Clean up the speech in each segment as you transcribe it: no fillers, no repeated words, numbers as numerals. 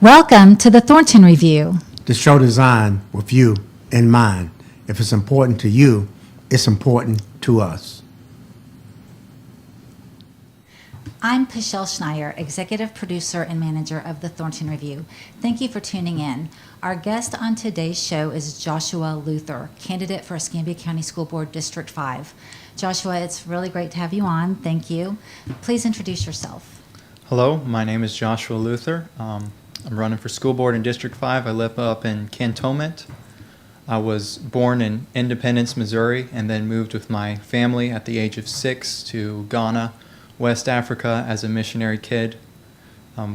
Welcome to the Thornton Review. The show designed with you in mind. If it's important to you, it's important to us. I'm Pueschel Schneier, executive producer and manager of the Thornton Review. Thank you for tuning in. Our guest on today's show is Joshua Luther, candidate for Escambia County School Board District 5. Joshua, it's really great to have you on. Thank you. Please introduce yourself. Hello, my name is Joshua Luther. I'm running for school board in District 5. I live up in Cantonment. I was born in Independence, Missouri, and then moved with my family at the age of 6 to Ghana, West Africa, as a missionary kid.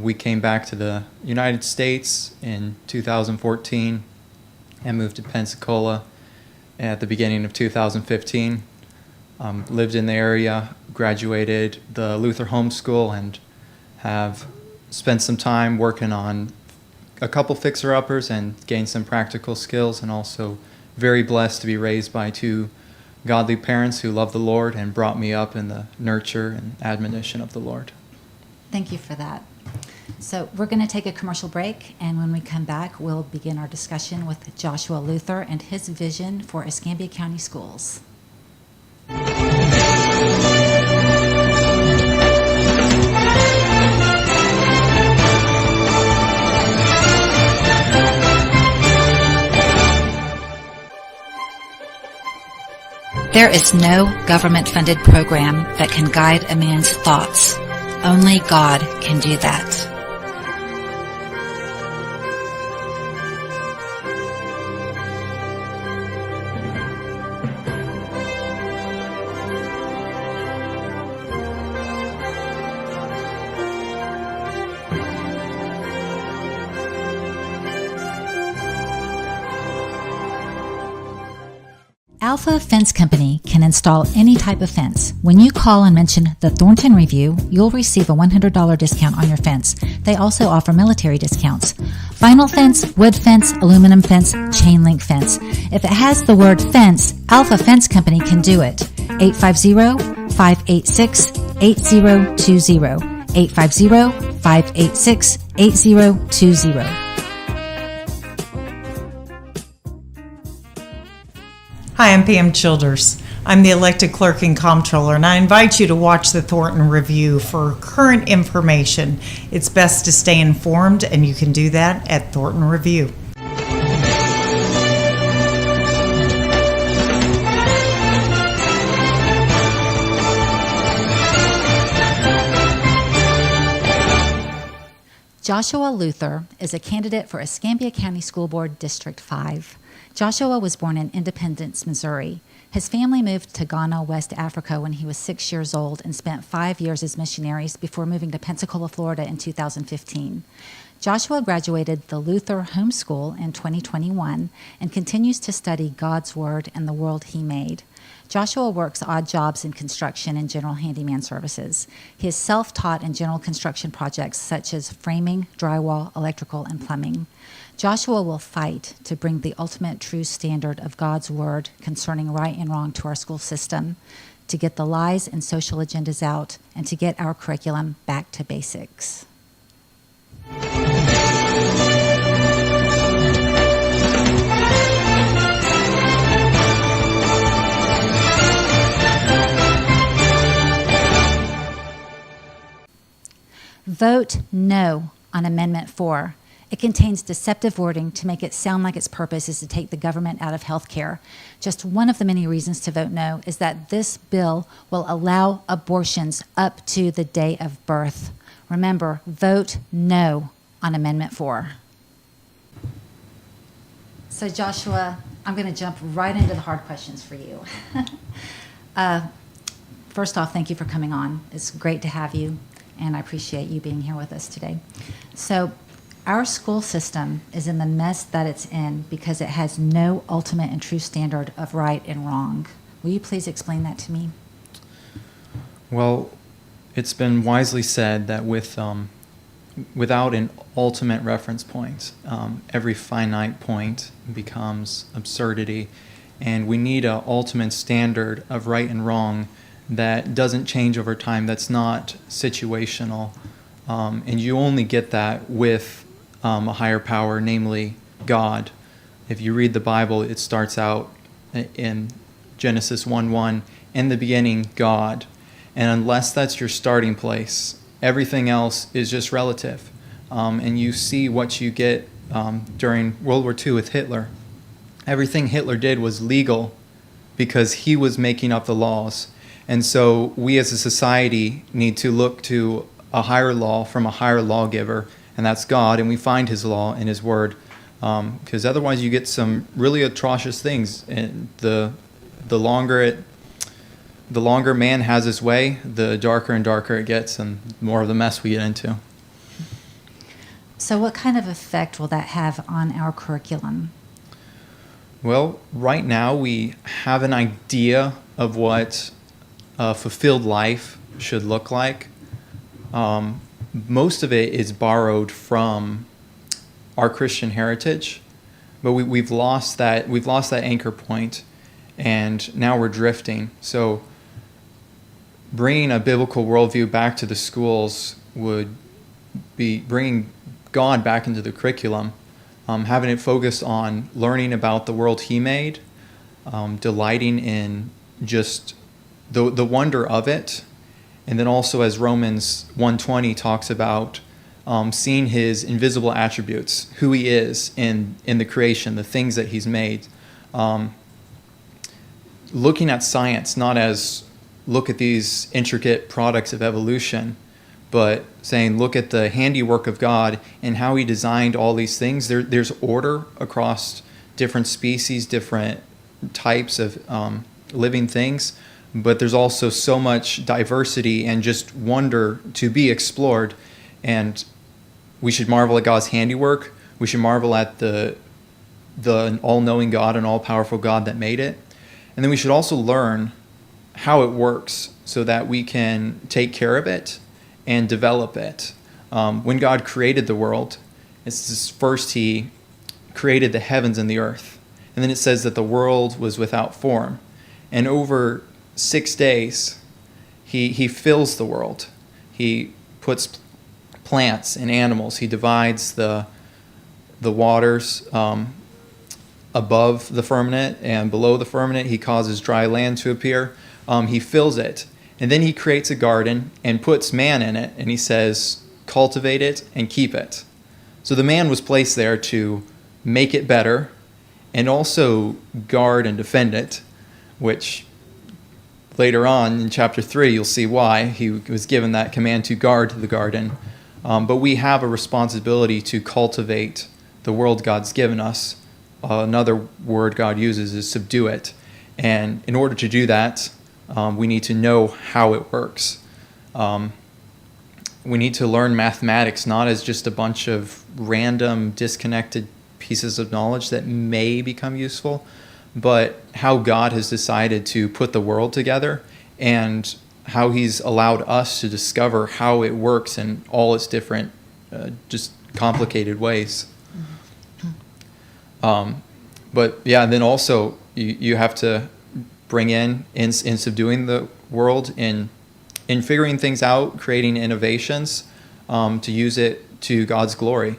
We came back to the United States in 2014 and moved to Pensacola at the beginning of 2015. Lived in the area, graduated the Luther Homeschool, and have spent some time working on a couple fixer-uppers and gained some practical skills, and also very blessed to be raised by two godly parents who love the Lord and brought me up in the nurture and admonition of the Lord. Thank you for that. So we're going to take a commercial break, and when we come back, we'll begin our discussion with Joshua Luther and his vision for Escambia County Schools. There is no government-funded program that can guide a man's thoughts. Only God can do that. Alpha Fence Company can install any type of fence. When you call and mention the Thornton Review, you'll receive a $100 discount on your fence. They also offer military discounts. Vinyl fence, wood fence, aluminum fence, chain link fence. If it has the word fence, Alpha Fence Company can do it. 850-586-8020. 850-586-8020. Hi, I'm Pam Childers. I'm the elected clerk and comptroller, and I invite you to watch the Thornton Review for current information. It's best to stay informed, and you can do that at Thornton Review. Joshua Luther is a candidate for Escambia County School Board District 5. Joshua was born in Independence, Missouri. His family moved to Ghana, West Africa when he was 6 years old and spent 5 years as missionaries before moving to Pensacola, Florida in 2015. Joshua graduated the Luther Homeschool in 2021 and continues to study God's Word and the world He made. Joshua works odd jobs in construction and general handyman services. He is self-taught in general construction projects such as framing, drywall, electrical, and plumbing. Joshua will fight to bring the ultimate true standard of God's Word concerning right and wrong to our school system, to get the lies and social agendas out, and to get our curriculum back to basics. Vote no on Amendment 4. It contains deceptive wording to make it sound like its purpose is to take the government out of health care. Just one of the many reasons to vote no is that this bill will allow abortions up to the day of birth. Remember, vote no on Amendment 4. So Joshua, I'm going to jump right into the hard questions for you. First off, thank you for coming on. It's great to have you, and I appreciate you being here with us today. So our school system is in the mess that it's in because it has no ultimate and true standard of right and wrong. Will you please explain that to me? Well, it's been wisely said that without an ultimate reference point, every finite point becomes absurdity, and we need an ultimate standard of right and wrong that doesn't change over time, that's not situational. And you only get that with a higher power, namely God. If you read the Bible, it starts out in Genesis 1:1, in the beginning, God. And unless that's your starting place, everything else is just relative. And you see what you get during World War II with Hitler. Everything Hitler did was legal because he was making up the laws. And so we as a society need to look to a higher law from a higher lawgiver, and that's God, and we find his law in his word. Because otherwise you get some really atrocious things. And the longer man has his way, the darker and darker it gets, and more of the mess we get into. So what kind of effect will that have on our curriculum? Well, right now we have an idea of what a fulfilled life should look like. Most of it is borrowed from our Christian heritage, but we've lost that anchor point, and now we're drifting. So bringing a biblical worldview back to the schools would be bringing God back into the curriculum, having it focus on learning about the world he made, delighting in just the wonder of it, and then also, as Romans 1:20 talks about, seeing his invisible attributes, who he is in the creation, the things that he's made. Looking at science not as look at these intricate products of evolution, but saying look at the handiwork of God and how he designed all these things. There's order across different species, different types of living things, but there's also so much diversity and just wonder to be explored. And we should marvel at God's handiwork. We should marvel at the all-knowing God and all-powerful God that made it. And then we should also learn how it works so that we can take care of it and develop it. When God created the world, first he created the heavens and the earth. And then it says that the world was without form. And over 6 days, he fills the world. He puts plants and animals. He divides the waters above the firmament and below the firmament. He causes dry land to appear. He fills it. And then he creates a garden and puts man in it. And he says, cultivate it and keep it. So the man was placed there to make it better and also guard and defend it, which later on in chapter 3, you'll see why he was given that command to guard the garden. But we have a responsibility to cultivate the world God's given us. Another word God uses is subdue it. And in order to do that, we need to know how it works. We need to learn mathematics not as just a bunch of random, disconnected pieces of knowledge that may become useful, but how God has decided to put the world together and how he's allowed us to discover how it works in all its different, just complicated ways. But yeah, then also you have to bring in subduing the world, in figuring things out, creating innovations to use it to God's glory.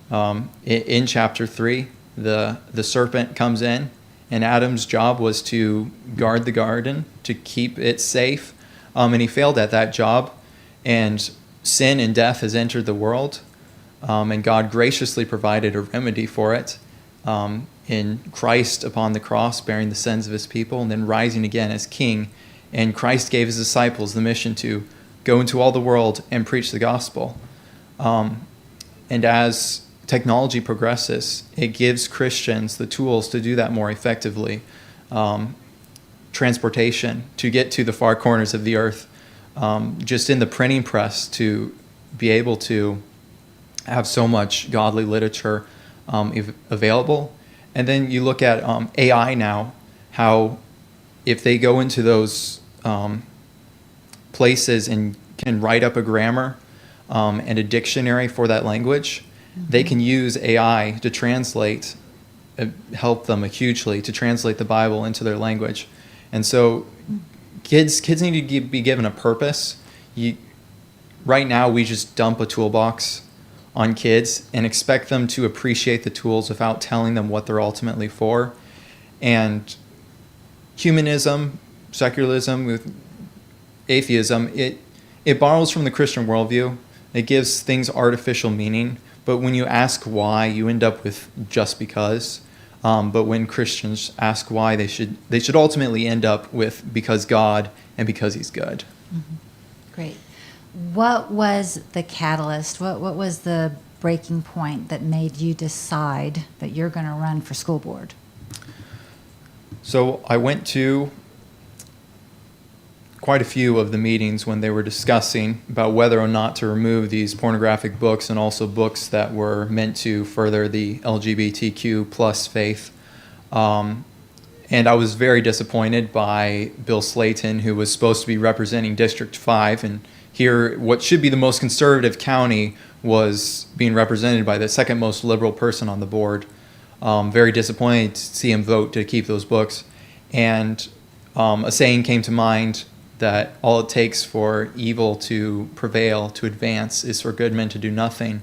In chapter 3, the serpent comes in, and Adam's job was to guard the garden, to keep it safe, and he failed at that job, and sin and death has entered the world, and God graciously provided a remedy for it in Christ upon the cross, bearing the sins of his people, and then rising again as king. And Christ gave his disciples the mission to go into all the world and preach the gospel. And as technology progresses, it gives Christians the tools to do that more effectively. Transportation, to get to the far corners of the earth, just in the printing press, to be able to have so much godly literature available. And then you look at AI now, how if they go into those places and can write up a grammar and a dictionary for that language, they can use AI to translate, help them hugely to translate the Bible into their language. And so kids need to be given a purpose. Right now we just dump a toolbox on kids and expect them to appreciate the tools without telling them what they're ultimately for. And humanism, secularism, with atheism, it borrows from the Christian worldview. It gives things artificial meaning, but when you ask why, you end up with just because. But when Christians ask why, they should ultimately end up with because God and because He's good. Mm-hmm. Great. What was the catalyst? What was the breaking point that made you decide that you're going to run for school board? So I went to quite a few of the meetings when they were discussing about whether or not to remove these pornographic books and also books that were meant to further the LGBTQ plus faith. And I was very disappointed by Bill Slayton, who was supposed to be representing District 5. And here, what should be the most conservative county was being represented by the second most liberal person on the board. Very disappointed to see him vote to keep those books. And a saying came to mind that all it takes for evil to prevail, to advance, is for good men to do nothing.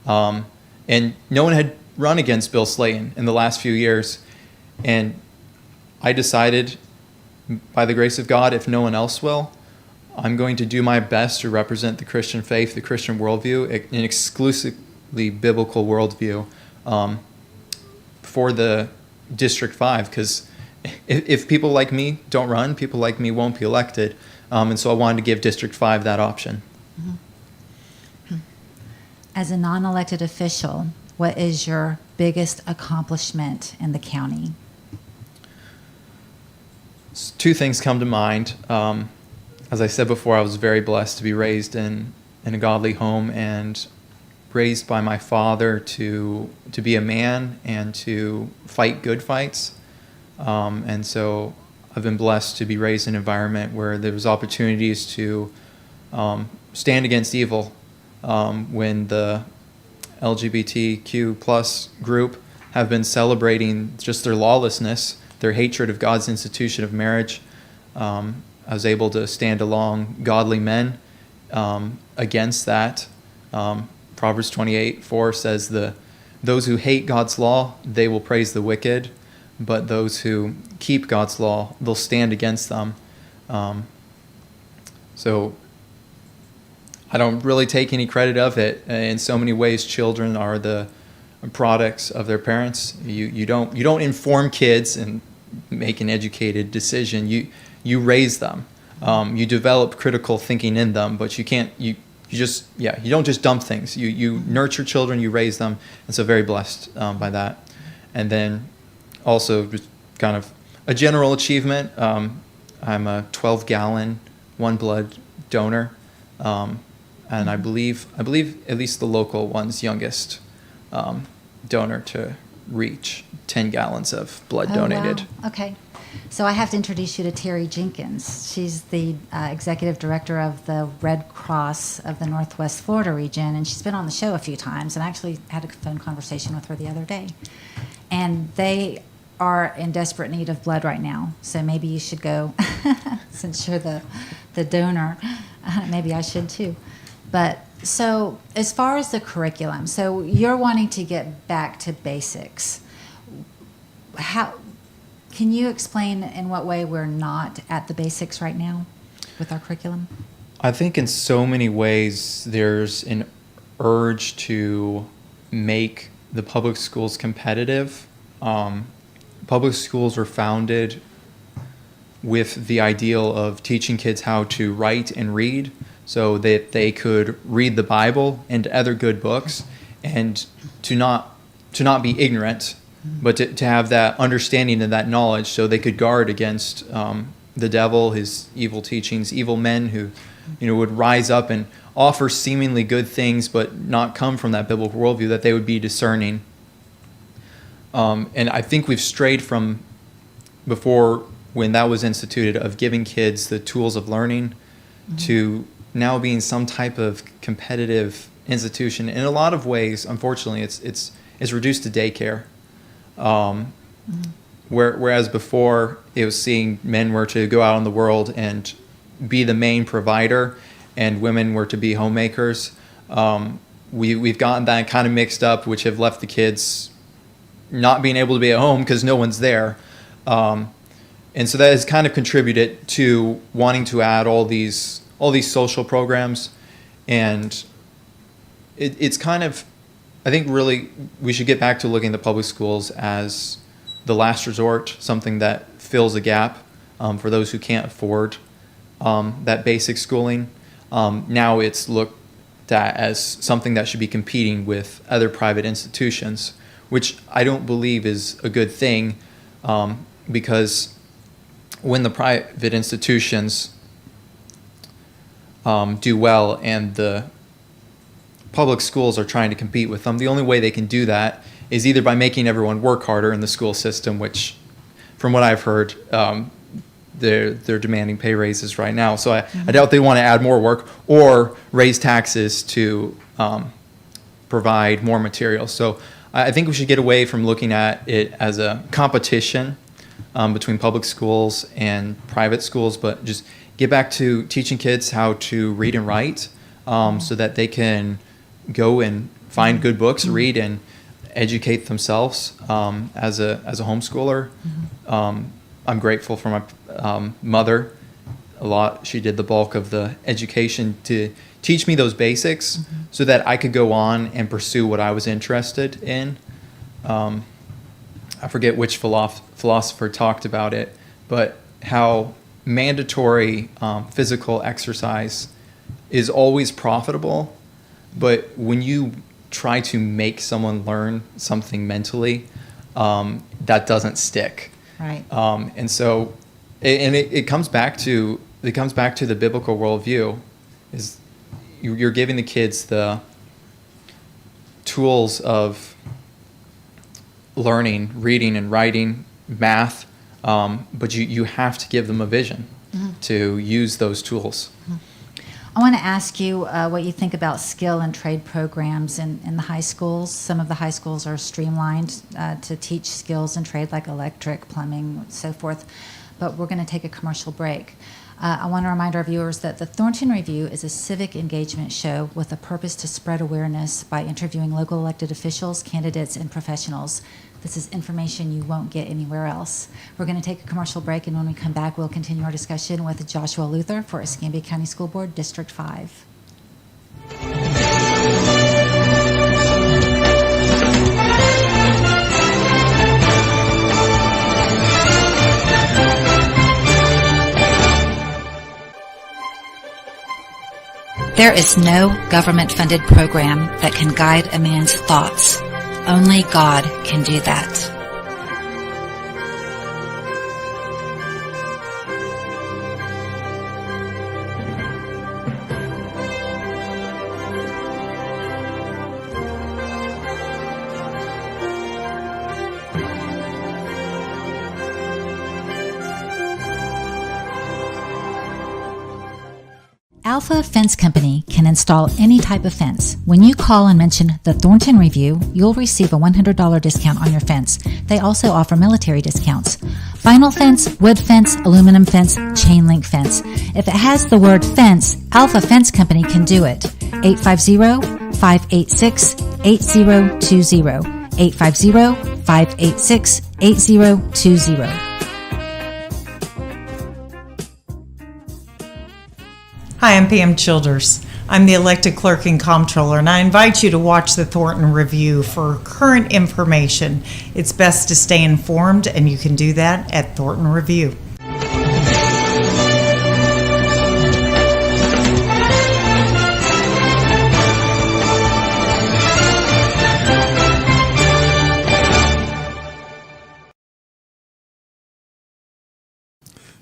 And no one had run against Bill Slayton in the last few years. And I decided, by the grace of God, if no one else will, I'm going to do my best to represent the Christian faith, the Christian worldview, an exclusively biblical worldview for the District 5, because if people like me don't run, people like me won't be elected. And so I wanted to give District 5 that option. Mm-hmm. As a non-elected official, what is your biggest accomplishment in the county? Two things come to mind. As I said before, I was very blessed to be raised in a godly home and raised by my father to be a man and to fight good fights. And so I've been blessed to be raised in an environment where there was opportunities to stand against evil when the LGBTQ plus group have been celebrating just their lawlessness, their hatred of God's institution of marriage. I was able to stand along godly men against that. Proverbs 28:4 says, those who hate God's law, they will praise the wicked, but those who keep God's law, they'll stand against them. So I don't really take any credit of it. In so many ways, children are the products of their parents. You don't inform kids and make an educated decision. You raise them. You develop critical thinking in them, but you don't just dump things. You nurture children, you raise them, and so very blessed by that. And then also just kind of a general achievement. I'm a 12-gallon one blood donor, and I believe at least the local one's youngest donor to reach 10 gallons of blood donated. Wow. Okay. So I have to introduce you to Terry Jenkins. She's the executive director of the Red Cross of the Northwest Florida region, and she's been on the show a few times, and I actually had a phone conversation with her the other day. And they are in desperate need of blood right now, so maybe you should go, since you're the donor. Maybe I should too. But so as far as the curriculum, so you're wanting to get back to basics. How can you explain in what way we're not at the basics right now with our curriculum? I think in so many ways there's an urge to make the public schools competitive. Public schools were founded with the ideal of teaching kids how to write and read so that they could read the Bible and other good books, and to not be ignorant, but to have that understanding and that knowledge so they could guard against the devil, his evil teachings, evil men who would rise up and offer seemingly good things but not come from that biblical worldview, that they would be discerning. And I think we've strayed from before, when that was instituted, of giving kids the tools of learning to now being some type of competitive institution. In a lot of ways, unfortunately, it's reduced to daycare. Whereas before, it was seeing men were to go out in the world and be the main provider, and women were to be homemakers. we've gotten that kind of mixed up, which have left the kids not being able to be at home because no one's there. And so that has kind of contributed to wanting to add all these social programs. And it's kind of, I think really we should get back to looking at the public schools as the last resort, something that fills a gap for those who can't afford that basic schooling. Now it's looked at as something that should be competing with other private institutions, which I don't believe is a good thing, because when the private institutions do well and the public schools are trying to compete with them, the only way they can do that is either by making everyone work harder in the school system, which, from what I've heard, they're demanding pay raises right now. So I doubt they want to add more work or raise taxes to provide more materials. So I think we should get away from looking at it as a competition between public schools and private schools, but just get back to teaching kids how to read and write, so that they can go and find good books, read, and educate themselves as a homeschooler. I'm grateful for my mother a lot. She did the bulk of the education to teach me those basics so that I could go on and pursue what I was interested in. I forget which philosopher talked about it, but how mandatory physical exercise is always profitable, but when you try to make someone learn something mentally, that doesn't stick. Right. And so, it comes back to the biblical worldview, is you're giving the kids the tools of learning, reading and writing, math, but you have to give them a vision to use those tools. I want to ask you what you think about skill and trade programs in the high schools. Some of the high schools are streamlined to teach skills and trade like electric, plumbing, so forth. But we're going to take a commercial break. I want to remind our viewers that the Thornton Review is a civic engagement show with a purpose to spread awareness by interviewing local elected officials, candidates, and professionals. This is information you won't get anywhere else. We're going to take a commercial break, and when we come back, we'll continue our discussion with Joshua Luther for Escambia County School Board, District 5. There is no government-funded program that can guide a man's thoughts. Only God can do that. Alpha Fence Company can install any type of fence. When you call and mention the Thornton Review, you'll receive a $100 discount on your fence. They also offer military discounts. Vinyl fence, wood fence, aluminum fence, chain link fence. If it has the word fence, Alpha Fence Company can do it. 850-586-8020. 850-586-8020. Hi, I'm Pam Childers. I'm the elected clerk and comptroller, and I invite you to watch the Thornton Review for current information. It's best to stay informed, and you can do that at Thornton Review.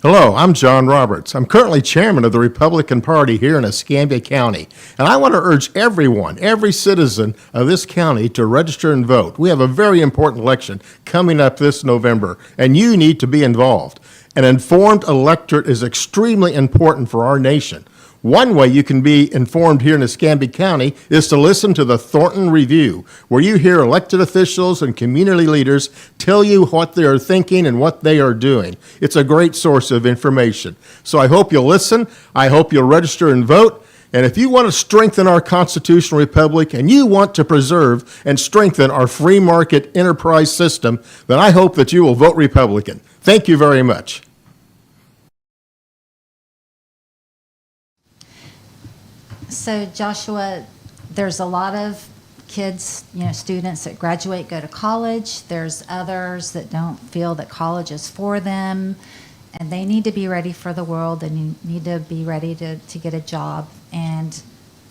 Hello, I'm John Roberts. I'm currently chairman of the Republican Party here in Escambia County, and I want to urge everyone, every citizen of this county to register and vote. We have a very important election coming up this November, and you need to be involved. An informed electorate is extremely important for our nation. One way you can be informed here in Escambia County is to listen to the Thornton Review, where you hear elected officials and community leaders tell you what they are thinking and what they are doing. It's a great source of information. So I hope you'll listen. I hope you'll register and vote. And if you want to strengthen our constitutional republic and you want to preserve and strengthen our free market enterprise system, then I hope that you will vote Republican. Thank you very much. So Joshua, there's a lot of kids, students that graduate, go to college. There's others that don't feel that college is for them, and they need to be ready for the world. They need to be ready to get a job. And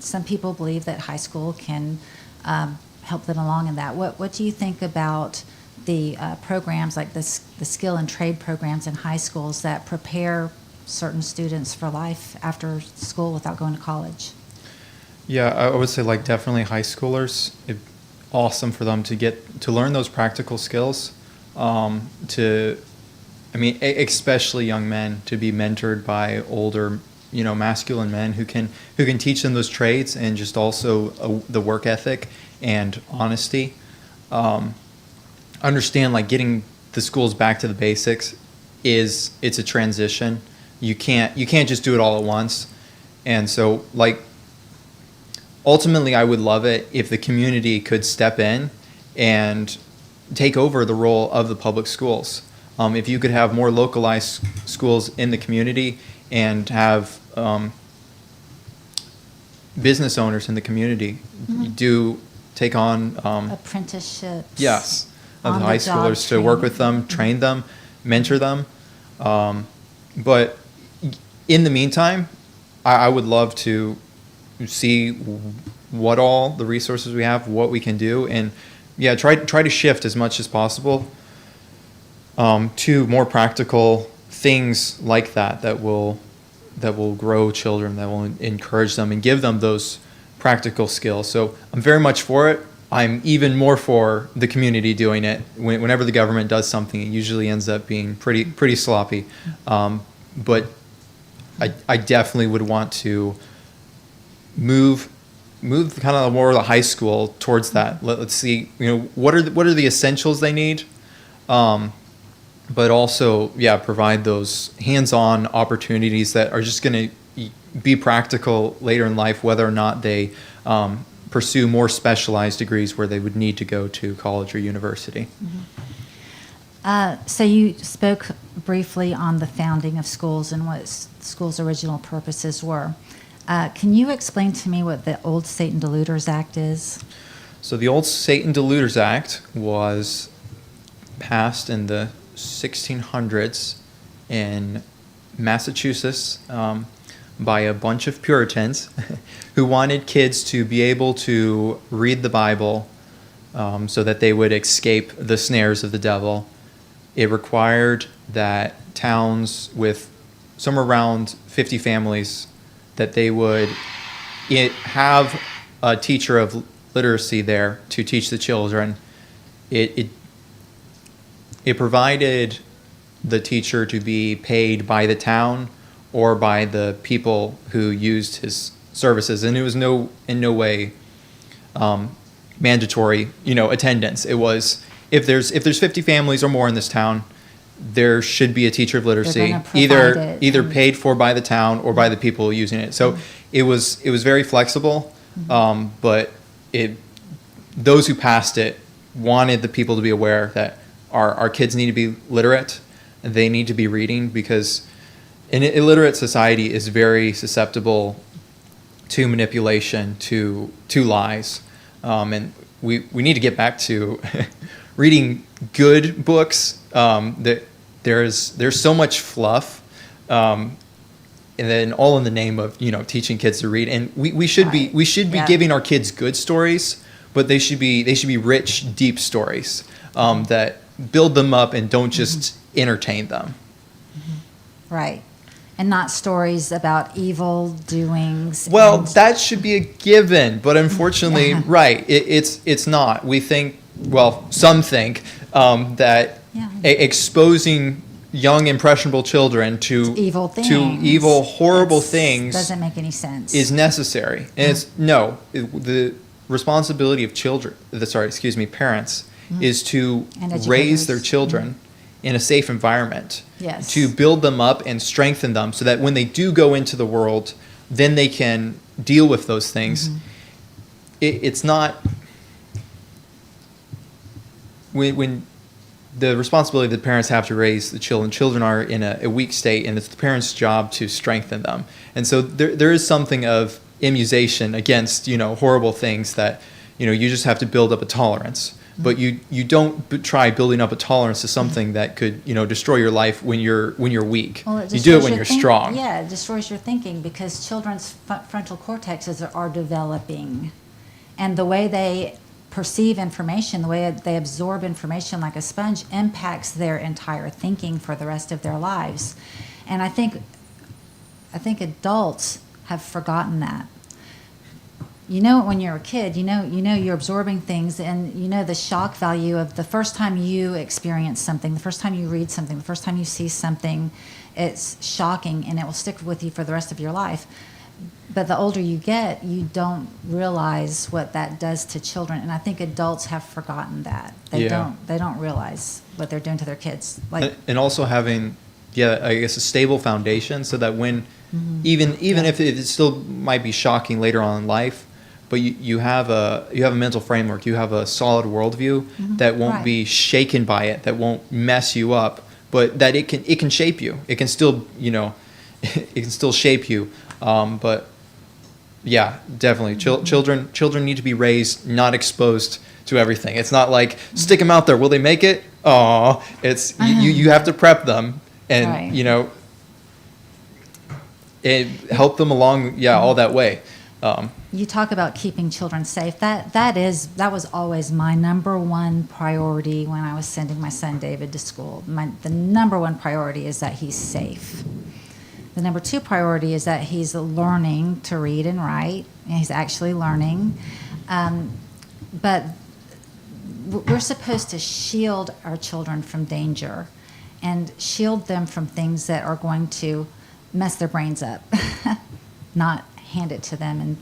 some people believe that high school can help them along in that. What do you think about the programs like the skill and trade programs in high schools that prepare certain students for life after school without going to college? Yeah, I would say definitely high schoolers. It's awesome for them to learn those practical skills. Especially young men, to be mentored by older, masculine men who can teach them those trades, and just also the work ethic and honesty. Understand getting the schools back to the basics it's a transition. You can't just do it all at once, and so ultimately, I would love it if the community could step in and take over the role of the public schools. If you could have more localized schools in the community and have business owners in the community do take on Apprenticeships. yes, of On the the high job schoolers to work with them, train them, mentor them. But in the meantime, I would love to see what all the resources we have, what we can do, and try to shift as much as possible to more practical things like that will grow children, that will encourage them and give them those practical skills. So I'm very much for it. I'm even more for the community doing it. Whenever the government does something, it usually ends up being pretty sloppy. But I definitely would want to move kind of more of the high school towards that. Let's see, what are the essentials they need, but also provide those hands-on opportunities that are just going to be practical later in life, whether or not they pursue more specialized degrees where they would need to go to college or university. So you spoke briefly on the founding of schools and what schools' original purposes were. Can you explain to me what the Old Satan Diluters Act is? So the Old Satan Diluters Act was passed in the 1600s in Massachusetts by a bunch of Puritans who wanted kids to be able to read the Bible so that they would escape the snares of the devil. It required that towns with somewhere around 50 families, that they would have a teacher of literacy there to teach the children. It provided the teacher to be paid by the town or by the people who used his services, and it was in no way mandatory, attendance. It was if there's 50 families or more in this town, there should be a teacher of literacy, either paid for by the town or by the people using it. So it was very flexible, but those who passed it wanted the people to be aware that our kids need to be literate, they need to be reading, because an illiterate society is very susceptible to manipulation, to lies, and we need to get back to reading good books. That there's so much fluff, and then all in the name of teaching kids to read. And we should be giving our kids good stories, but they should be rich, deep stories that build them up and don't just entertain them. Right. And not stories about evil doings. Well, that should be a given, but unfortunately, right, it's not. We think, some think that exposing young, impressionable children to evil things, horrible things doesn't make any sense. Is necessary, and the responsibility of parents is to raise their children in a safe environment, Yes. to build them up and strengthen them so that when they do go into the world, then they can deal with those things. It's not when the responsibility that the parents have to raise the children. Children are in a weak state, and it's the parents' job to strengthen them. And so there is something of immunization against, horrible things that, you just have to build up a tolerance. But you don't try building up a tolerance to something that could, destroy your life when you're weak. Well, You do it when you're strong. Yeah, it destroys your thinking because children's frontal cortexes are developing. And the way they perceive information, the way they absorb information like a sponge impacts their entire thinking for the rest of their lives. And I think adults have forgotten that. When you're a kid, you're absorbing things, and the shock value of the first time you experience something, the first time you read something, the first time you see something, it's shocking and it will stick with you for the rest of your life. But the older you get, you don't realize what that does to children, and I think adults have forgotten that. They don't realize what they're doing to their kids. And also having, I guess, a stable foundation, so that when even if it still might be shocking later on in life, but you have a mental framework, you have a solid worldview that won't be shaken by it, that won't mess you up, but that it can shape you. It can still it can still shape you. But yeah, definitely, children need to be raised not exposed to everything. It's not like stick them out there. Will they make it? Oh, it's you have to prep them and and help them along. Yeah, all that way. You talk about keeping children safe. That was always my number one priority when I was sending my son David to school. The number one priority is that he's safe. The number two priority is that he's learning to read and write, and he's actually learning. But we're supposed to shield our children from danger and shield them from things that are going to mess their brains up, not hand it to them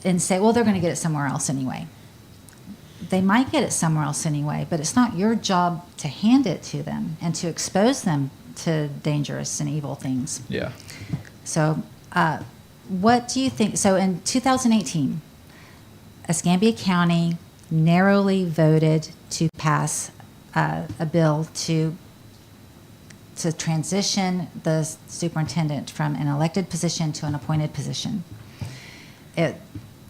and say, well, they're going to get it somewhere else anyway. They might get it somewhere else anyway, but it's not your job to hand it to them and to expose them to dangerous and evil things. Yeah. So what do you think? So in 2018, Escambia County narrowly voted to pass a bill to transition the superintendent from an elected position to an appointed position. It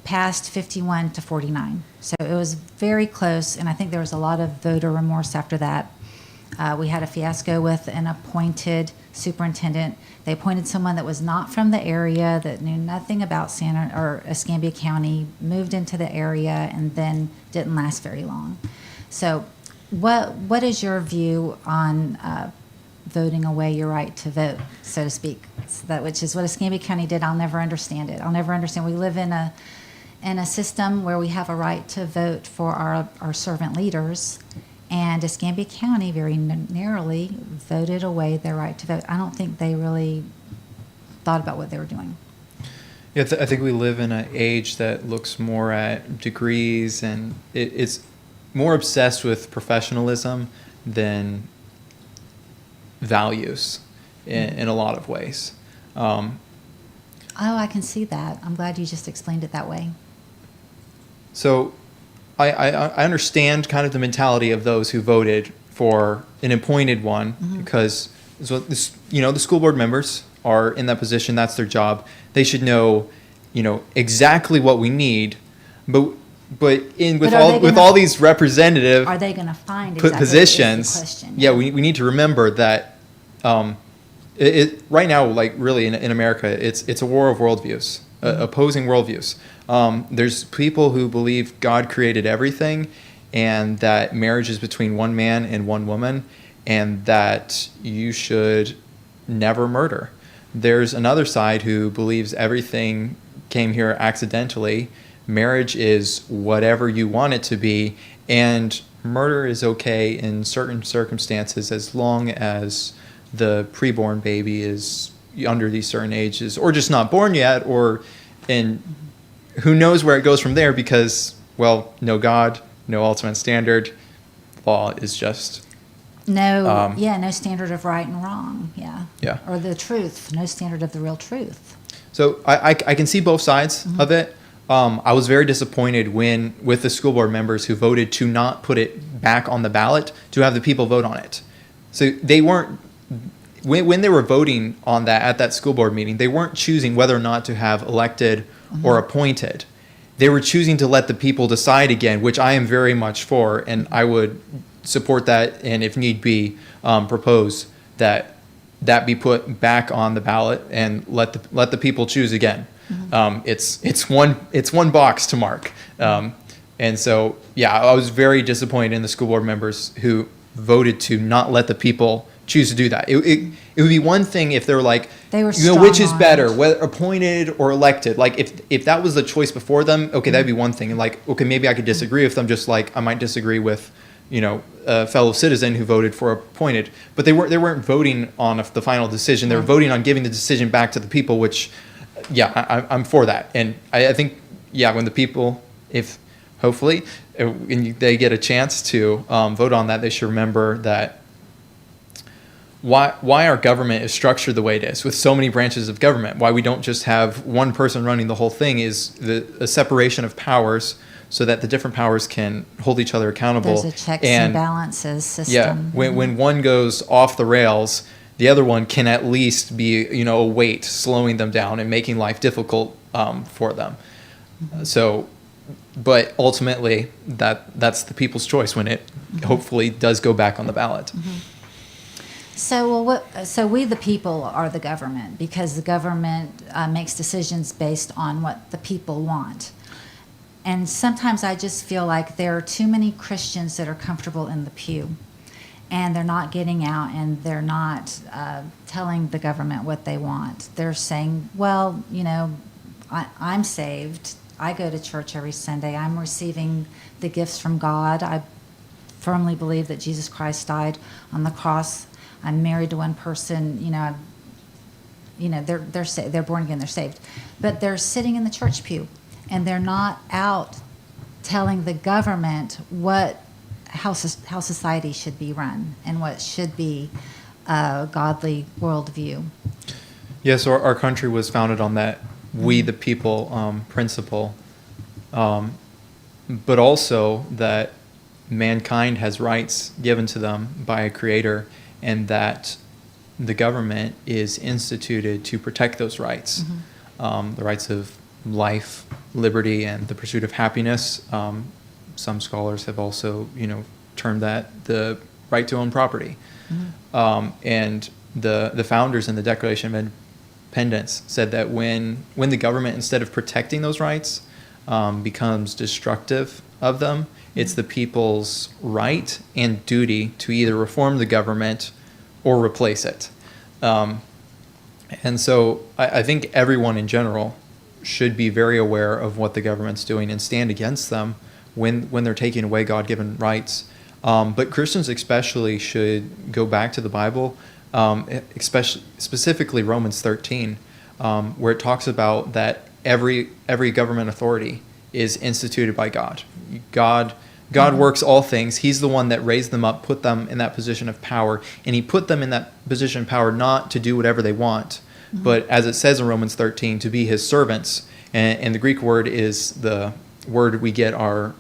passed 51 to 49. So it was very close, and I think there was a lot of voter remorse after that. We had a fiasco with an appointed superintendent. They appointed someone that was not from the area, that knew nothing about Escambia County, moved into the area, and then didn't last very long. So what is your view on voting away your right to vote, so to speak? Which is what Escambia County did. I'll never understand it. I'll never understand. We live in a system where we have a right to vote for our servant leaders, and Escambia County very narrowly voted away their right to vote. I don't think they really thought about what they were doing. Yeah, I think we live in an age that looks more at degrees, and it's more obsessed with professionalism than values in a lot of ways. Oh, I can see that. I'm glad you just explained it that way. So I understand kind of the mentality of those who voted for an appointed one, because the school board members are in that position. That's their job. They should know, exactly what we need. But with all these representative are they going to find exactly positions? The question? Yeah, we need to remember that right now, like really in America, it's a war of worldviews, opposing worldviews. There's people who believe God created everything, and that marriage is between one man and one woman, and that you should never murder. There's another side who believes everything came here accidentally. Marriage is whatever you want it to be, and murder is okay in certain circumstances as long as the preborn baby is under these certain ages, or just not born yet, and who knows where it goes from there, because, well, no God, no ultimate standard, law is just No standard of right and wrong. Yeah. Yeah. Or the truth. No standard of the real truth. So I can see both sides of it. I was very disappointed with the school board members who voted to not put it back on the ballot to have the people vote on it. So they weren't, when they were voting on that at that school board meeting, they weren't choosing whether or not to have elected or appointed. They were choosing to let the people decide again, which I am very much for, and I would support that, and if need be, propose that be put back on the ballot and let the people choose again. It's one box to mark, and so I was very disappointed in the school board members who voted to not let the people choose to do that. It would be one thing if they were like, They were which is strong-armed. better, whether appointed or elected. Like if that was the choice before them, okay, that'd be one thing. And like, okay, maybe I could disagree with them, just like I might disagree with, a fellow citizen who voted for appointed. But they weren't voting on the final decision. They were voting on giving the decision back to the people, which, I'm for that. And I think, when the people, if hopefully when they get a chance to vote on that, they should remember that why our government is structured the way it is with so many branches of government, why we don't just have one person running the whole thing, is a separation of powers so that the different powers can hold each other accountable. There's a checks and balances system. Yeah, when one goes off the rails, the other one can at least be, a weight slowing them down and making life difficult for them. So, but ultimately, that's the people's choice when it hopefully does go back on the ballot. So we the people are the government, because the government makes decisions based on what the people want. And sometimes I just feel like there are too many Christians that are comfortable in the pew, and they're not getting out, and they're not telling the government what they want. They're saying, well, I'm saved. I go to church every Sunday. I'm receiving the gifts from God. I firmly believe that Jesus Christ died on the cross. I'm married to one person. They're born again. They're saved, but they're sitting in the church pew, and they're not out telling the government how society should be run and what should be a godly worldview. Yes, our country was founded on that we the people principle, but also that mankind has rights given to them by a creator, and that the government is instituted to protect those rights, the rights of life, liberty, and the pursuit of happiness. Some scholars have also, termed that the right to own property. And the founders in the Declaration of Independence said that when the government, instead of protecting those rights, becomes destructive of them, it's the people's right and duty to either reform the government or replace it. And so I think everyone in general should be very aware of what the government's doing and stand against them when they're taking away God-given rights. But Christians especially should go back to the Bible, specifically Romans 13, where it talks about that every government authority is instituted by God. God works all things. He's the one that raised them up, put them in that position of power, and he put them in that position of power not to do whatever they want, but as it says in Romans 13, to be his servants. And the Greek word is the word we get our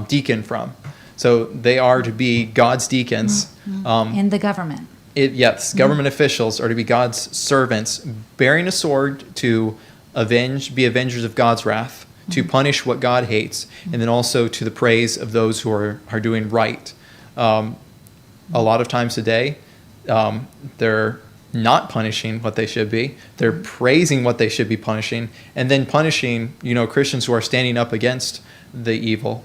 deacon from. So they are to be God's deacons. In the government. Government officials are to be God's servants, bearing a sword to be avengers of God's wrath, to punish what God hates, and then also to the praise of those who are doing right. A lot of times today, they're not punishing what they should be. They're praising what they should be punishing, and then punishing, Christians who are standing up against the evil.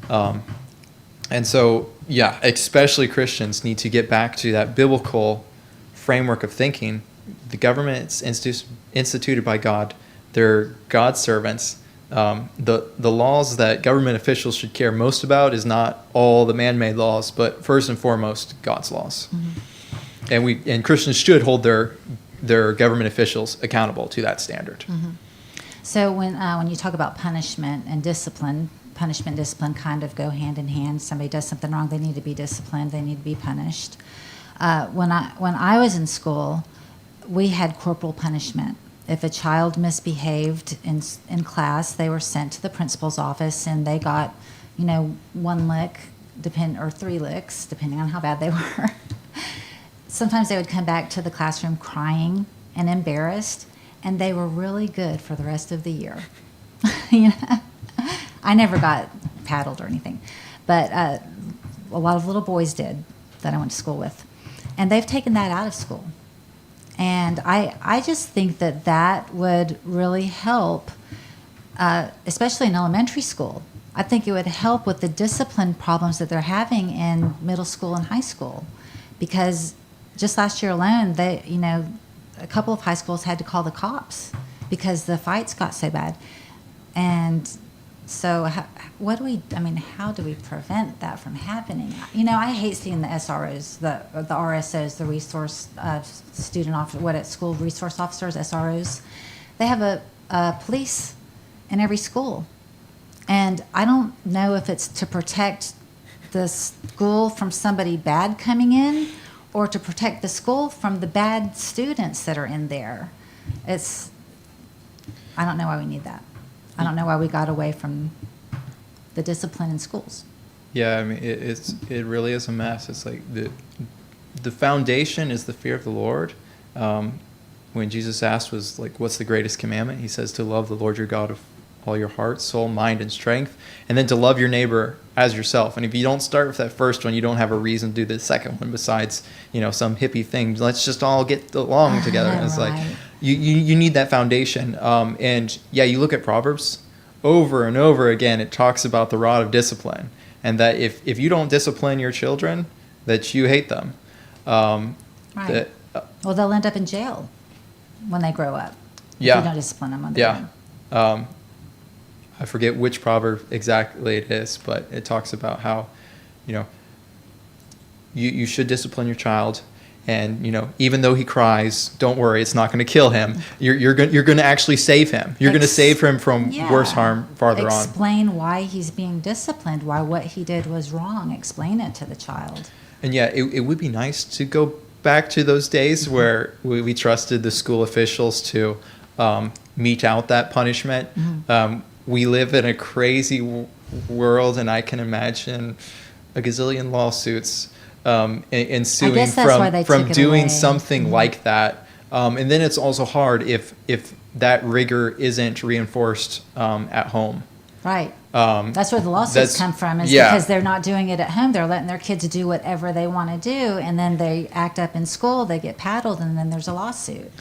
And so, especially Christians need to get back to that biblical framework of thinking. The government is instituted by God. They're God's servants. The laws that government officials should care most about is not all the man-made laws, but first and foremost, God's laws. And Christians should hold their government officials accountable to that standard. So when you talk about punishment and discipline, punishment and discipline kind of go hand in hand. Somebody does something wrong, they need to be disciplined, they need to be punished. When I was in school, we had corporal punishment. If a child misbehaved in class, they were sent to the principal's office, and they got, one lick, or 3 licks, depending on how bad they were. Sometimes they would come back to the classroom crying and embarrassed, and they were really good for the rest of the year. I never got paddled or anything, but a lot of little boys did that I went to school with, and they've taken that out of school. And I just think that would really help, especially in elementary school. I think it would help with the discipline problems that they're having in middle school and high school, because just last year alone, a couple of high schools had to call the cops because the fights got so bad. And so how do we prevent that from happening? I hate seeing the SROs, the RSOs, the resource student officer, school resource officers, SROs. They have a police in every school. And I don't know if it's to protect the school from somebody bad coming in, or to protect the school from the bad students that are in there. I don't know why we need that. I don't know why we got away from the discipline in schools. Yeah, I mean, it really is a mess. It's like the foundation is the fear of the Lord. When Jesus asked, was like, what's the greatest commandment? He says to love the Lord your God of all your heart, soul, mind, and strength, and then to love your neighbor as yourself. And if you don't start with that first one, you don't have a reason to do the second one besides, some hippie thing. Let's just all get along together. And it's like, you need that foundation. And yeah, you look at Proverbs over and over again, it talks about the rod of discipline, and that if you don't discipline your children, that you hate them. Right. Well, they'll end up in jail when they grow up. Yeah. If you don't discipline them on their own. I forget which proverb exactly it is, but it talks about how, you should discipline your child, and even though he cries, don't worry, it's not going to kill him. You're going to actually save him. You're going to save him from worse harm farther on. Explain why he's being disciplined, why what he did was wrong. Explain it to the child. And yeah, it would be nice to go back to those days where we trusted the school officials to mete out that punishment. We live in a crazy world, and I can imagine a gazillion lawsuits ensuing from doing something like that. And then it's also hard if that rigor isn't reinforced at home. Right. That's where the lawsuits come from, because they're not doing it at home. They're letting their kids do whatever they want to do, and then they act up in school, they get paddled, and then there's a lawsuit.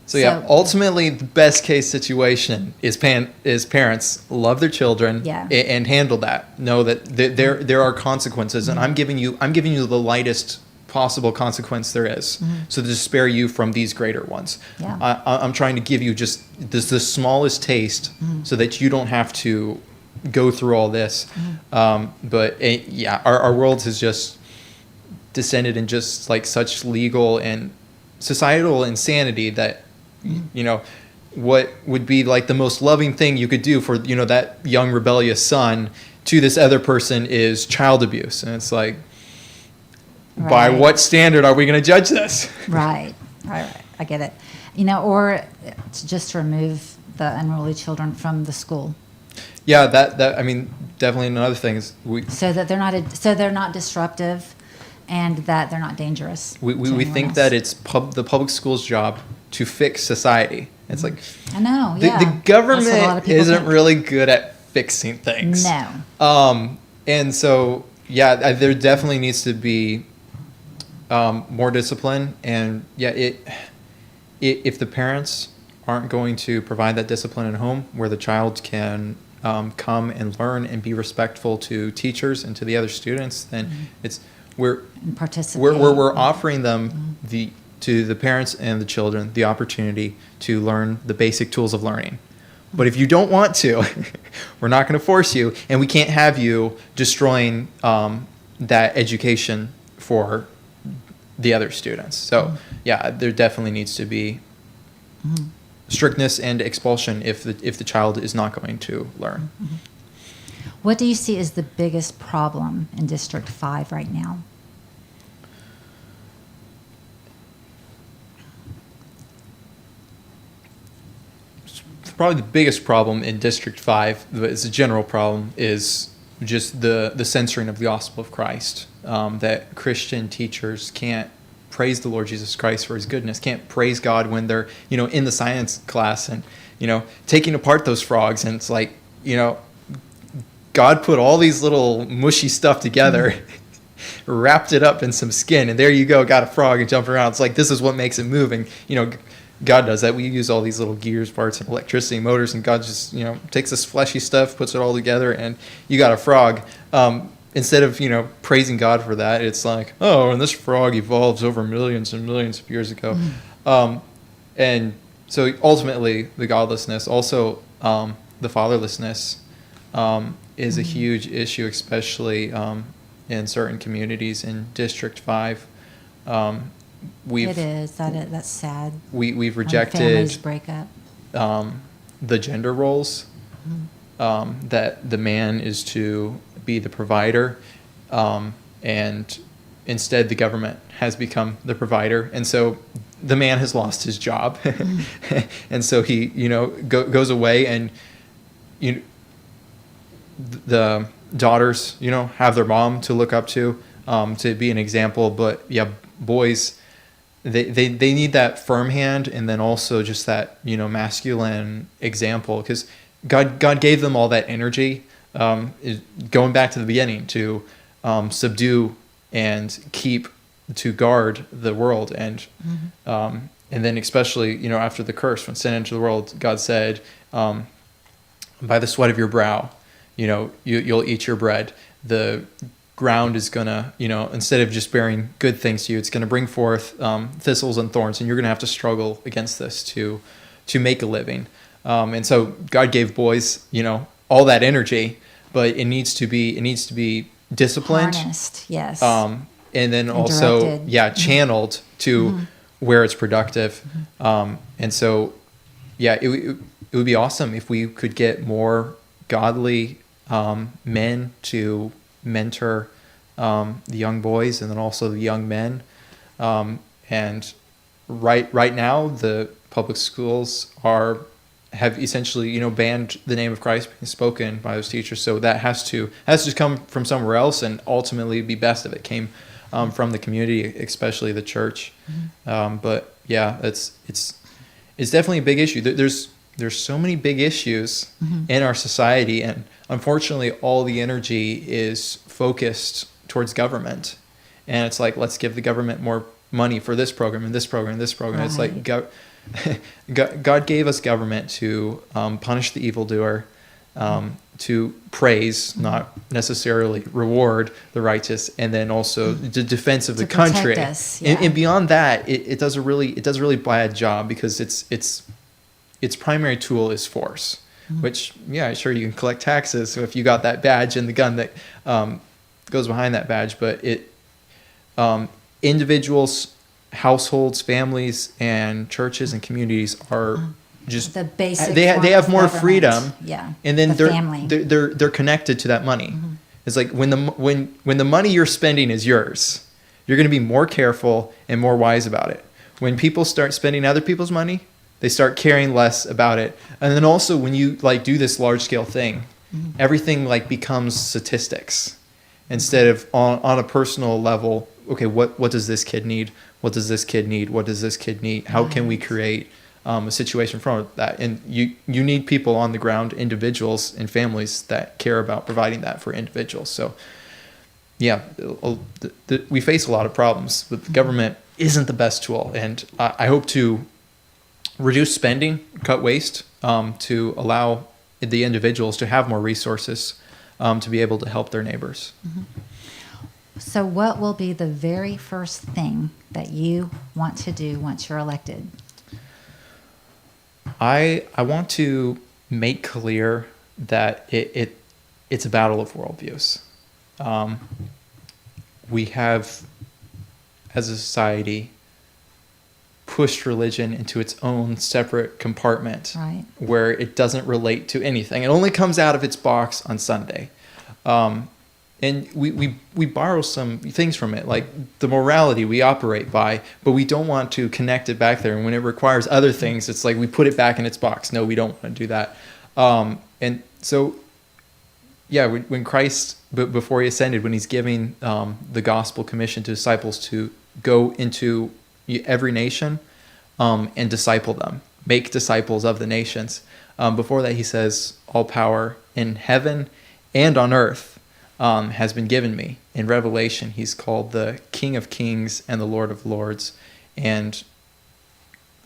So ultimately, the best case situation is parents love their children and handle that. Know that there are consequences, and I'm giving you the lightest possible consequence there is, so to spare you from these greater ones. I'm trying to give you just the smallest taste, so that you don't have to go through all this. But our world has just descended in just like such legal and societal insanity that. What would be like the most loving thing you could do for that young rebellious son to this other person is child abuse, and it's like, by what standard are we going to judge this? Right. I get it. Or just to remove the unruly children from the school. Yeah, that I mean, definitely another thing is so that they're not disruptive, and that they're not dangerous. We think that it's the public school's job to fix society. It's like, I know, the government isn't really good at fixing things. No. And so, there definitely needs to be more discipline. And if the parents aren't going to provide that discipline at home, where the child can come and learn and be respectful to teachers and to the other students, then we're offering them to the parents and the children the opportunity to learn the basic tools of learning. But if you don't want to, we're not going to force you, and we can't have you destroying that education for the other students. So there definitely needs to be strictness and expulsion if the child is not going to learn. What do you see as the biggest problem in District 5 right now? Probably the biggest problem in District 5, as a general problem, is just the censoring of the gospel of Christ. That Christian teachers can't praise the Lord Jesus Christ for his goodness, can't praise God when they're, in the science class and, taking apart those frogs. And it's like, God put all these little mushy stuff together, wrapped it up in some skin, and there you go, got a frog and jumping around. It's like, this is what makes it move. And, God does that. We use all these little gears, parts, and electricity motors, and God just, takes this fleshy stuff, puts it all together, and you got a frog. Instead of, praising God for that, it's like, oh, and this frog evolves over millions and millions of years ago. And so ultimately, the godlessness, also the fatherlessness, is a huge issue, especially in certain communities in District 5. It is. That's sad. We've When rejected families break up. the gender roles, that the man is to be the provider, and instead the government has become the provider, and so the man has lost his job, and so he goes away, and the daughters have their mom to look up to be an example, but boys, they need that firm hand, and then also just that masculine example, because God gave them all that energy, going back to the beginning, to subdue and keep, to guard the world, and then especially after the curse, when sin entered the world, God said, by the sweat of your brow, you'll eat your bread. The ground is gonna, instead of just bearing good things to you, it's gonna bring forth thistles and thorns, and you're gonna have to struggle against this to make a living. And so God gave boys, all that energy, but it needs to be disciplined, Harnessed, yes. and then And also, directed. channeled to where it's productive. And so, it would be awesome if we could get more godly men to mentor the young boys, and then also the young men. And right now, the public schools have essentially banned the name of Christ being spoken by those teachers. So that has to come from somewhere else, and ultimately be best if it came from the community, especially the church. But it's definitely a big issue. There's so many big issues in our society, and unfortunately all the energy is focused towards government, and it's like, let's give the government more money for this program and this program and this program. It's like God gave us government to punish the evildoer, to praise, not necessarily reward the righteous, and then also the defense of the country. Us, and beyond that, it does a really bad job, because its primary tool is force, which, sure, you can collect taxes. So if you got that badge and the gun that goes behind that badge, but individuals, households, families, and churches and communities are just The basic They form have of more government. freedom, Yeah. and then The family. they're connected to that money. It's like when the money you're spending is yours, you're going to be more careful and more wise about it. When people start spending other people's money, they start caring less about it. And then also, when you do this large scale thing, everything becomes statistics instead of on a personal level. Okay, what does this kid need? What does this kid need? What does this kid need? How can we create a situation from that? And you need people on the ground, individuals and families that care about providing that for individuals. So we face a lot of problems, but the government isn't the best tool. And I hope to reduce spending, cut waste, to allow the individuals to have more resources to be able to help their neighbors. So what will be the very first thing that you want to do once you're elected? I want to make clear that it's a battle of worldviews. We have, as a society, pushed religion into its own separate compartment, Right. where it doesn't relate to anything. It only comes out of its box on Sunday. And we borrow some things from it, like the morality we operate by, but we don't want to connect it back there. And when it requires other things, it's like we put it back in its box. No, we don't want to do that. And so, yeah, when Christ, before he ascended, when he's giving the gospel commission to disciples to go into every nation and disciple them, make disciples of the nations. Before that, he says, all power in heaven and on earth has been given me. In Revelation, he's called the King of Kings and the Lord of Lords. And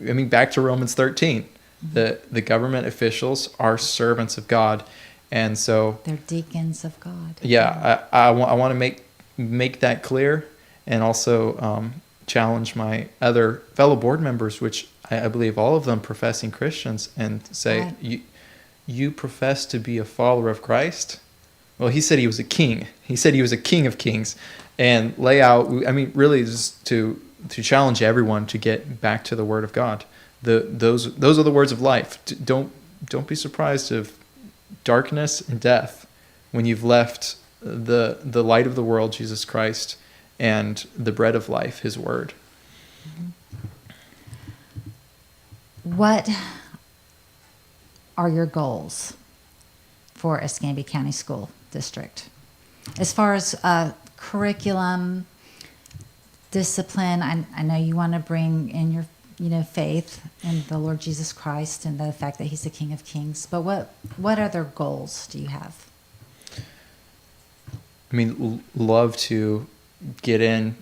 I mean, back to Romans 13, the government officials are servants of God. And so They're deacons of God. yeah, I want to make that clear, and also challenge my other fellow board members, which I believe all of them professing Christians, and say, Right. you profess to be a follower of Christ? Well, he said he was a king. He said he was a king of kings, and lay out, I mean, really just to challenge everyone to get back to the Word of God. Those are the words of life. Don't be surprised if darkness and death when you've left the light of the world, Jesus Christ, and the bread of life, his word. What are your goals for Escambia County School District? As far as curriculum, discipline, I know you want to bring in your faith in the Lord Jesus Christ and the fact that he's the King of Kings. But what other goals do you have? I mean, love to get in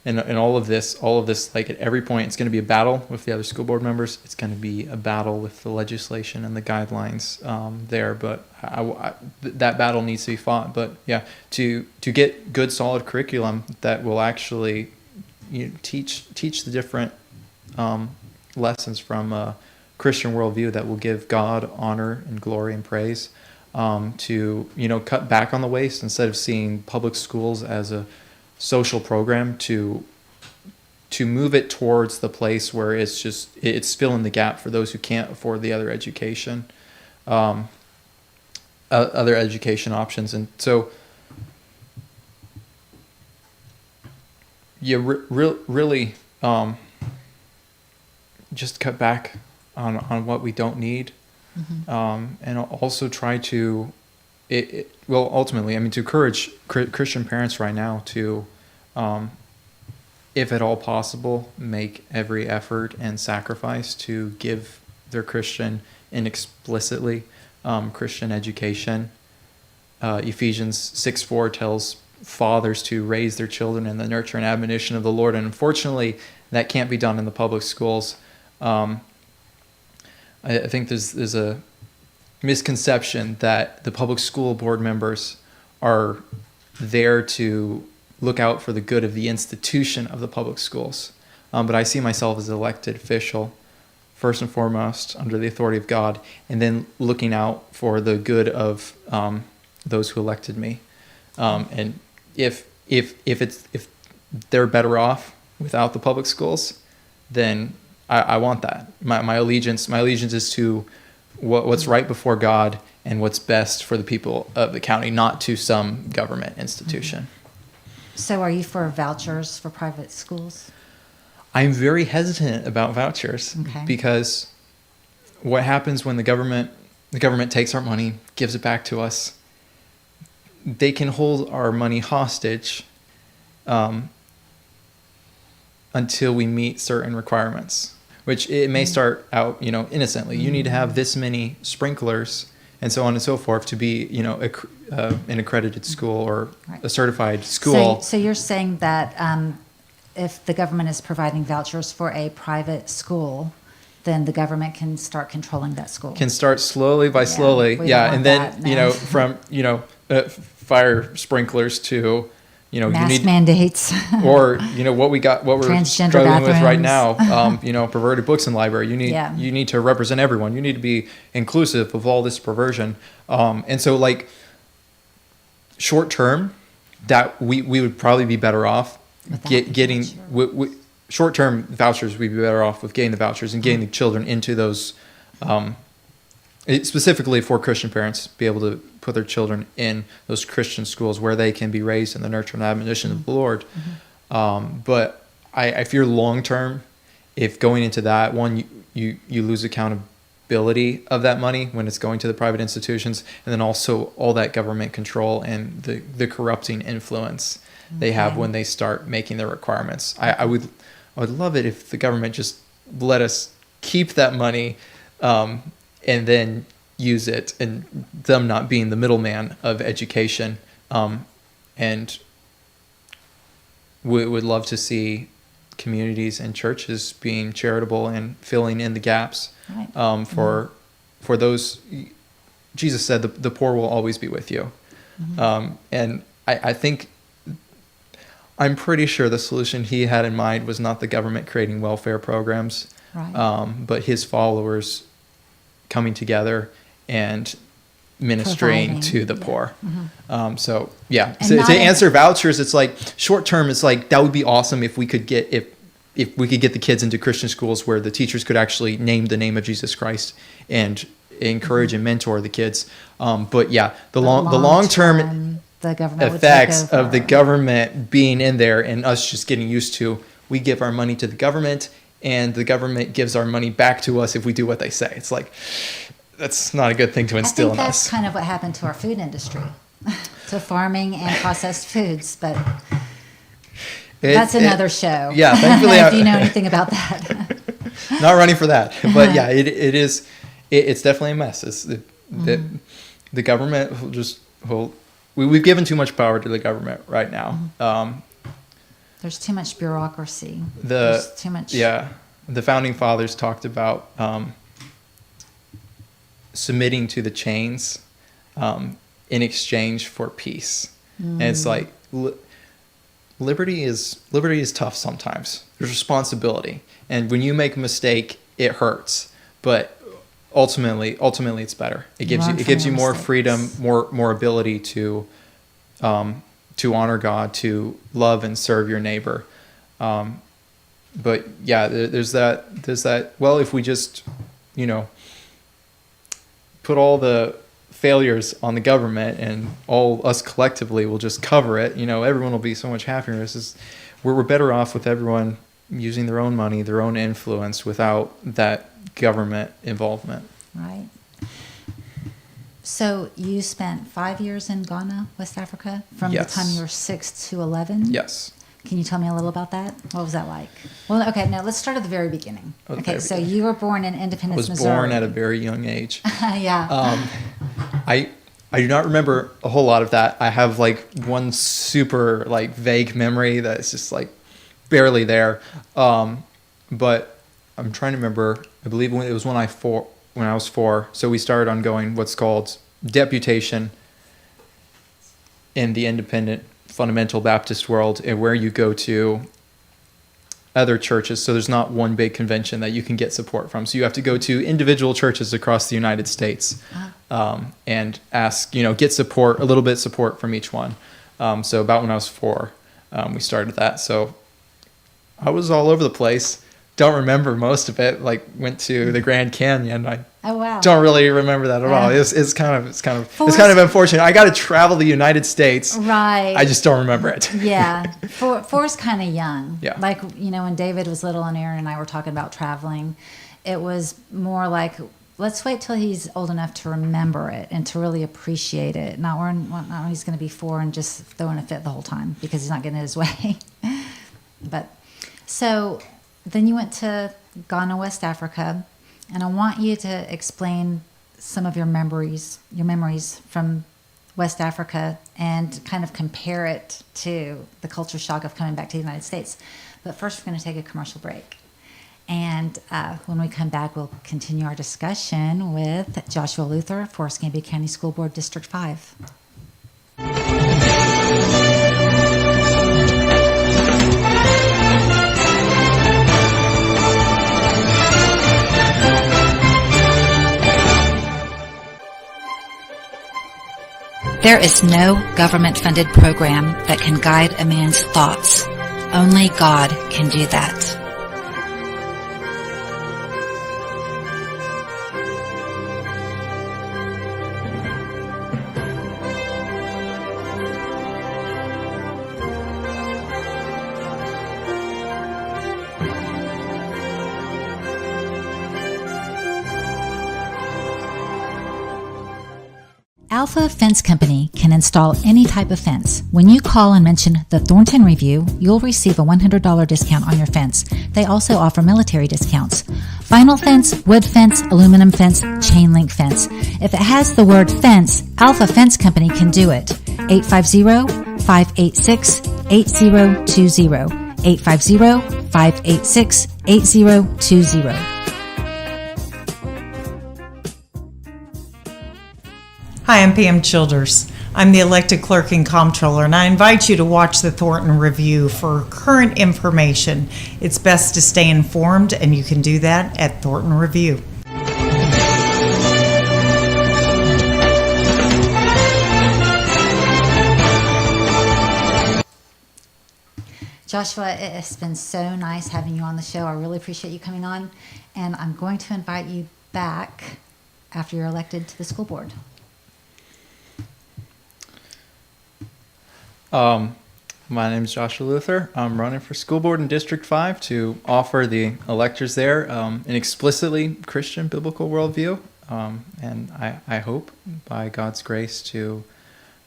and all of this, like at every point, it's going to be a battle with the other school board members. It's going to be a battle with the legislation and the guidelines there. But that battle needs to be fought. But yeah, to get good, solid curriculum that will actually teach the different lessons from a Christian worldview that will give God honor and glory and praise. To cut back on the waste instead of seeing public schools as a social program, to move it towards the place where it's filling the gap for those who can't afford the other education options. And so you really just cut back on what we don't need. And also try to, ultimately, I mean, to encourage Christian parents right now to, if at all possible, make every effort and sacrifice to give their Christian and explicitly Christian education. Ephesians 6:4 tells fathers to raise their children in the nurture and admonition of the Lord. And unfortunately, that can't be done in the public schools. I think there's a misconception that the public school board members are there to look out for the good of the institution of the public schools. But I see myself as an elected official, first and foremost, under the authority of God, and then looking out for the good of those who elected me. And if they're better off without the public schools, then I want that. My allegiance is to what's right before God and what's best for the people of the county, not to some government institution. So are you for vouchers for private schools? I'm very hesitant about vouchers because what happens when the government takes our money, gives it back to us, they can hold our money hostage until we meet certain requirements, which it may start out, innocently. You need to have this many sprinklers and so on and so forth to be, an accredited school or a certified school. So you're saying that if the government is providing vouchers for a private school, then the government can start controlling that school. Can start slowly by slowly. we Yeah. don't And want then, that, no. from, fire sprinklers to, Mask you need mandates. or what we're Transgender struggling with right bathrooms. now, perverted books in the library. You need to represent everyone. You need to be inclusive of all this perversion. And so like short term, that we would probably be better off getting short term vouchers. We'd be better off with getting the vouchers and getting the children into those specifically for Christian parents, be able to put their children in those Christian schools where they can be raised in the nurture and admonition of the Lord. But I fear long term, if going into that, one, you lose accountability of that money when it's going to the private institutions, and then also all that government control and the corrupting influence they have when they start making their requirements. I would love it if the government just let us keep that money and then use it, and them not being the middleman of education. And we would love to see communities and churches being charitable and filling in the gaps. Right. For those, Jesus said the poor will always be with you. And I think, I'm pretty sure the solution he had in mind was not the government creating welfare programs, Right. but his followers coming together and ministering Providing, to the yeah. poor. So yeah, And so not to in- answer vouchers, it's like short term. It's like that would be awesome if we could get if we could get the kids into Christian schools where the teachers could actually name the name of Jesus Christ and encourage and mentor the kids. But yeah, the long term the government effects would take over. of the government being in there and us just getting used to, we give our money to the government and the government gives our money back to us if we do what they say. It's like, that's not a good thing to instill I think in that's us. kind of what happened to our food industry, to farming and processed foods, but that's another show. Yeah, thankfully, if you know anything about that. not running for that, but yeah, it's definitely a mess. It's the government we've given too much power to the government right now. There's too much bureaucracy. The There's too much. Yeah, the founding fathers talked about submitting to the chains in exchange for peace, and it's like liberty is tough sometimes. There's responsibility, and when you make a mistake, it hurts, but ultimately it's better. It gives you more freedom, more ability to honor God, to love and serve your neighbor. But yeah, there's that. Well, if we just, put all the failures on the government and all us collectively will just cover it, everyone will be so much happier. We're better off with everyone using their own money, their own influence without that government involvement. Right. So you spent 5 years in Ghana, West Africa, from Yes. the time you were 6 to 11? Yes. Can you tell me a little about that? What was that like? Well, okay, now let's start at the very beginning. At the Okay, very so beginning. you were born in I Independence, was Missouri. born at a very young age. Yeah. I do not remember a whole lot of that. I have one super vague memory that's just barely there. But I'm trying to remember. I believe it was when I was 4. So we started on going what's called deputation in the independent fundamental Baptist world, and where you go to other churches. So there's not one big convention that you can get support from. So you have to go to individual churches across the United States and ask, get support, a little bit of support from each one. So about when I was 4, we started that. So I was all over the place. Don't remember most of it. Went to the Grand Canyon. Oh, wow. Don't really remember that at all. It's kind of unfortunate. I got to travel the United States. Right. I just don't remember it. Yeah. Four's kind of young. Yeah. When David was little and Aaron and I were talking about traveling, it was more like, let's wait till he's old enough to remember it and to really appreciate it. Not when he's going to be 4 and just throwing a fit the whole time because he's not getting his way. But so then you went to Ghana, West Africa, and I want you to explain some of your memories from West Africa and kind of compare it to the culture shock of coming back to the United States. But first, we're going to take a commercial break. And when we come back, we'll continue our discussion with Joshua Luther for Escambia County School Board District 5. There is no government-funded program that can guide a man's thoughts. Only God can do that. Alpha Fence Company can install any type of fence. When you call and mention the Thornton Review, you'll receive a $100 discount on your fence. They also offer military discounts. Vinyl fence, wood fence, aluminum fence, chain link fence. If it has the word fence, Alpha Fence Company can do it. 850-586-8020. 850-586-8020. Hi, I'm Pam Childers. I'm the elected clerk and comptroller, and I invite you to watch the Thornton Review for current information. It's best to stay informed, and you can do that at Thornton Review. Joshua, it has been so nice having you on the show. I really appreciate you coming on, and I'm going to invite you back after you're elected to the school board. My name is Joshua Luther. I'm running for school board in District 5 to offer the electors there an explicitly Christian biblical worldview, and I hope, by God's grace, to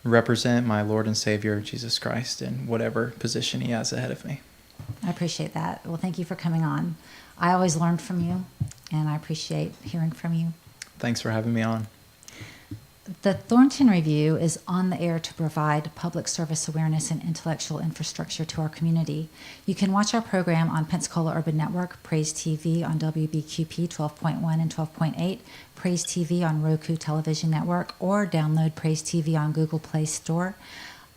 represent my Lord and Savior, Jesus Christ, in whatever position he has ahead of me. I appreciate that. Well, thank you for coming on. I always learn from you, and I appreciate hearing from you. Thanks for having me on. The Thornton Review is on the air to provide public service awareness and intellectual infrastructure to our community. You can watch our program on Pensacola Urban Network, Praise TV on WBQP 12.1 and 12.8, Praise TV on Roku Television Network, or download Praise TV on Google Play Store.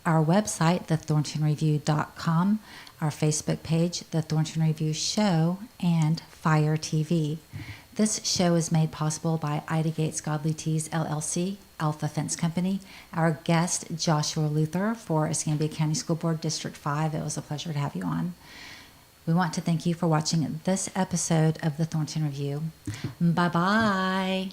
Our website, thethorntonreview.com, our Facebook page, The Thornton Review Show, and Fire TV. This show is made possible by Ida Gates Godly Teas, LLC, Alpha Fence Company, our guest, Joshua Luther, for Escambia County School Board District 5. It was a pleasure to have you on. We want to thank you for watching this episode of the Thornton Review. Bye-bye.